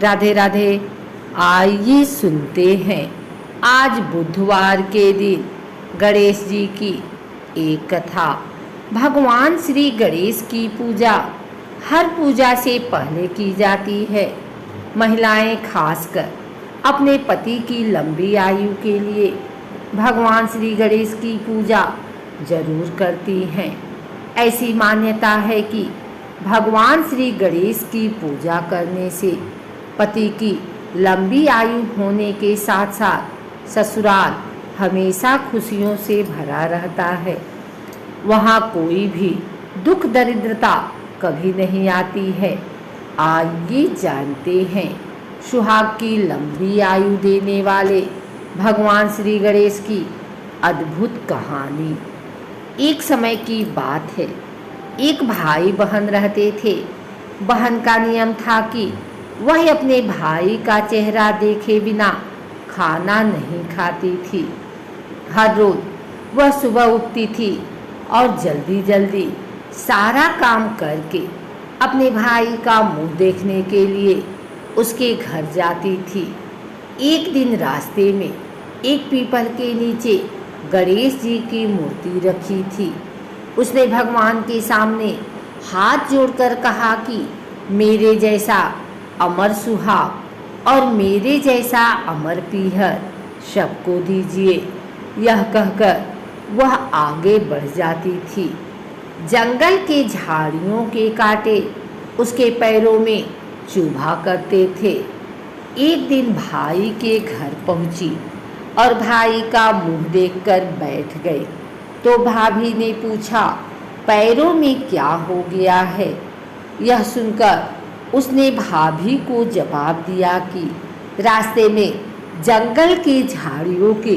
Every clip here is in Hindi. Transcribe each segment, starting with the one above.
राधे राधे। आइए सुनते हैं आज बुधवार के दिन गणेश जी की एक कथा। भगवान श्री गणेश की पूजा हर पूजा से पहले की जाती है। महिलाएं खासकर अपने पति की लंबी आयु के लिए भगवान श्री गणेश की पूजा जरूर करती हैं। ऐसी मान्यता है कि भगवान श्री गणेश की पूजा करने से पति की लंबी आयु होने के साथ साथ ससुराल हमेशा खुशियों से भरा रहता है। वहाँ कोई भी दुख दरिद्रता कभी नहीं आती है। आइए जानते हैं सुहाग की लंबी आयु देने वाले भगवान श्री गणेश की अद्भुत कहानी। एक समय की बात है, एक भाई बहन रहते थे। बहन का नियम था कि वह अपने भाई का चेहरा देखे बिना खाना नहीं खाती थी। हर रोज वह सुबह उठती थी और जल्दी जल्दी सारा काम करके अपने भाई का मुंह देखने के लिए उसके घर जाती थी। एक दिन रास्ते में एक पीपल के नीचे गणेश जी की मूर्ति रखी थी। उसने भगवान के सामने हाथ जोड़कर कहा कि मेरे जैसा अमर सुहाग और मेरे जैसा अमर पीहर सबको दीजिए। यह कहकर वह आगे बढ़ जाती थी। जंगल के झाड़ियों के कांटे उसके पैरों में चुभा करते थे। एक दिन भाई के घर पहुंची और भाई का मुंह देखकर बैठ गए तो भाभी ने पूछा, पैरों में क्या हो गया है? यह सुनकर उसने भाभी को जवाब दिया कि रास्ते में जंगल की झाड़ियों के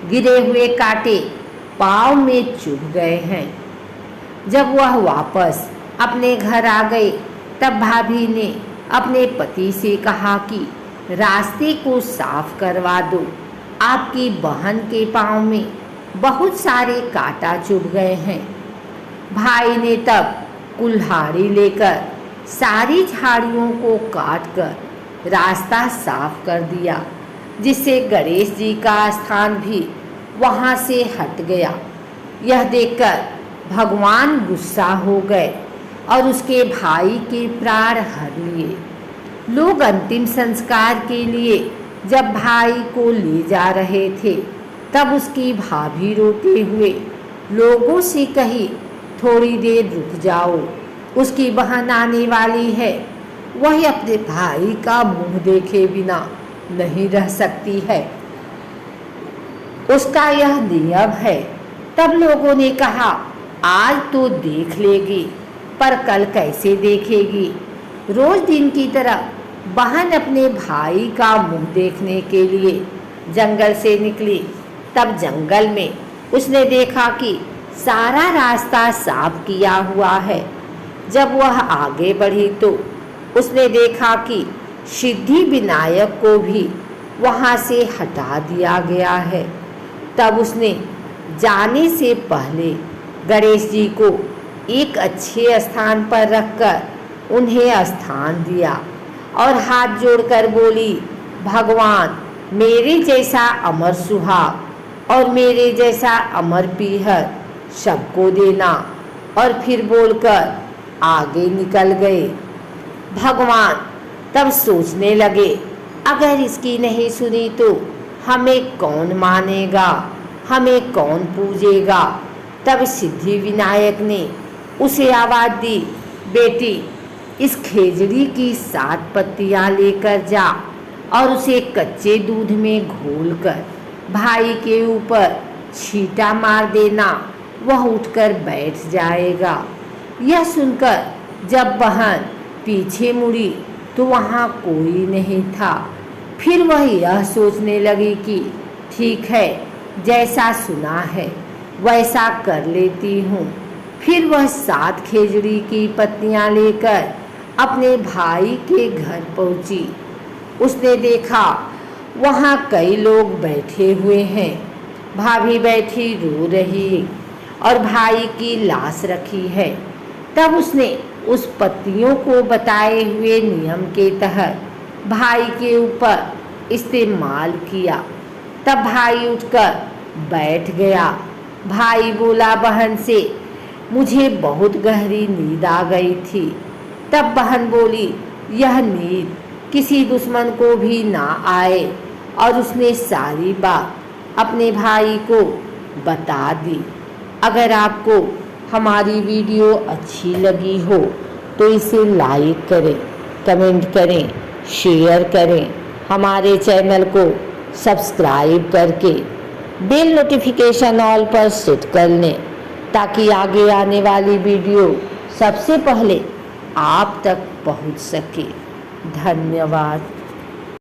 गिरे हुए कांटे पाँव में चुभ गए हैं। जब वह वापस अपने घर आ गए तब भाभी ने अपने पति से कहा कि रास्ते को साफ करवा दो, आपकी बहन के पाँव में बहुत सारे कांटा चुभ गए हैं। भाई ने तब कुल्हाड़ी लेकर सारी झाड़ियों को काटकर रास्ता साफ कर दिया, जिससे गणेश जी का स्थान भी वहाँ से हट गया। यह देखकर भगवान गुस्सा हो गए और उसके भाई के प्राण हर लिए। लोग अंतिम संस्कार के लिए जब भाई को ले जा रहे थे तब उसकी भाभी रोते हुए लोगों से कही, थोड़ी देर रुक जाओ, उसकी बहन आने वाली है। वह अपने भाई का मुंह देखे बिना नहीं रह सकती है, उसका यह नियम है। तब लोगों ने कहा, आज तो देख लेगी पर कल कैसे देखेगी? रोज दिन की तरह बहन अपने भाई का मुंह देखने के लिए जंगल से निकली। तब जंगल में उसने देखा कि सारा रास्ता साफ किया हुआ है। जब वह आगे बढ़ी तो उसने देखा कि सिद्धि विनायक को भी वहाँ से हटा दिया गया है। तब उसने जाने से पहले गणेश जी को एक अच्छे स्थान पर रखकर उन्हें स्थान दिया और हाथ जोड़कर बोली, भगवान मेरे जैसा अमर सुहाग और मेरे जैसा अमर पीहर सबको देना। और फिर बोलकर आगे निकल गए। भगवान तब सोचने लगे, अगर इसकी नहीं सुनी तो हमें कौन मानेगा, हमें कौन पूजेगा? तब सिद्धि विनायक ने उसे आवाज़ दी, बेटी इस खेजड़ी की 7 पत्तियां लेकर जा और उसे कच्चे दूध में घोलकर भाई के ऊपर छींटा मार देना, वह उठकर बैठ जाएगा। यह सुनकर जब बहन पीछे मुड़ी तो वहाँ कोई नहीं था। फिर वह यह सोचने लगी कि ठीक है, जैसा सुना है वैसा कर लेती हूँ। फिर वह 7 खेजड़ी की पत्तियाँ लेकर अपने भाई के घर पहुँची। उसने देखा वहाँ कई लोग बैठे हुए हैं। भाभी बैठी रो रही और भाई की लाश रखी है। तब उसने उस पत्तियों को बताए हुए नियम के तहत भाई के ऊपर इस्तेमाल किया। तब भाई उठकर बैठ गया। भाई बोला बहन से, मुझे बहुत गहरी नींद आ गई थी। तब बहन बोली, यह नींद किसी दुश्मन को भी ना आए। और उसने सारी बात अपने भाई को बता दी। अगर आपको हमारी वीडियो अच्छी लगी हो तो इसे लाइक करें, कमेंट करें, शेयर करें। हमारे चैनल को सब्सक्राइब करके बेल नोटिफिकेशन ऑल पर सेट कर लें, ताकि आगे आने वाली वीडियो सबसे पहले आप तक पहुंच सके। धन्यवाद।